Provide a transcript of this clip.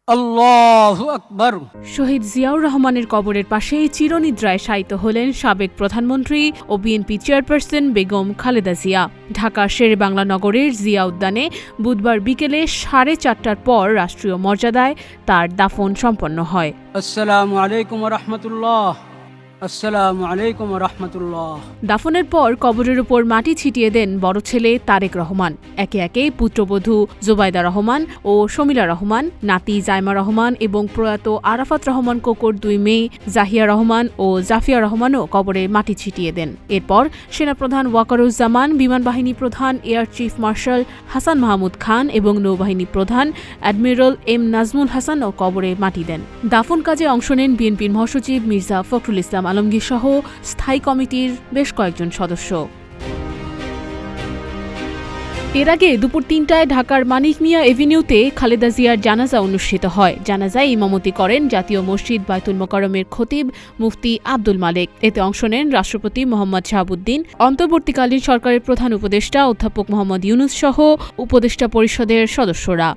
আল্লাহু আকবার। শহীদ জিয়াউর রহমানের কবরের পাশে চিরনিদ্রায় শায়িত হলেন সাবেক প্রধানমন্ত্রী ও বিএনপি চেয়ারপারসন বেগম খালেদা জিয়া। ঢাকার শেরেবাংলা নগরের জিয়া উদ্যানে বুধবার বিকেলে 4:30টার পর রাষ্ট্রীয় মর্যাদায় তার দাফন সম্পন্ন হয়। আসসালামু আলাইকুম ওয়া রাহমাতুল্লাহ। আসসালামু আলাইকুম ওয়া রাহমাতুল্লাহ। দাফনের পর কবরের উপর মাটি ছিটিয়ে দেন বড় ছেলে তারেক রহমান। একে একে পুত্রবধূ জোবাইদা রহমান ও শমিলা রহমান, নাতি জাইমা রহমান এবং প্রয়াত আরাফাত রহমান কোকোর 2 মেয়ে জাহিয়া রহমান ও জাফিয়া রহমানও কবরে মাটি ছিটিয়ে দেন। এরপর সেনাপ্রধান ওয়াকারুজ্জামান, বিমান বাহিনী প্রধান air chief marshal Hasan Mahmood Khan এবং নৌবাহিনী প্রধান অ্যাডমিরাল এম নাজমুল হাসানও কবরে মাটি দেন। দাফন কাজে অংশ নেন বিএনপির মহাসচিব মির্জা ফখরুল ইসলাম আলমগীর সহ স্থায়ী কমিটির বেশ কয়েকজন সদস্য। এর আগে দুপুর 3টায় ঢাকার মানিক মিয়া এভিনিউতে খালেদা জিয়ার জানাজা অনুষ্ঠিত হয়। জানাজায় ইমামতি করেন জাতীয় মসজিদ বায়তুল মোকাররমের খতিব মুফতি আব্দুল মালেক। এতে অংশ নেন রাষ্ট্রপতি মোহাম্মদ শাহাবুদ্দিন, অন্তর্বর্তীকালীন সরকারের প্রধান উপদেষ্টা অধ্যাপক মোহাম্মদ ইউনুস সহ উপদেষ্টা পরিষদের সদস্যরা।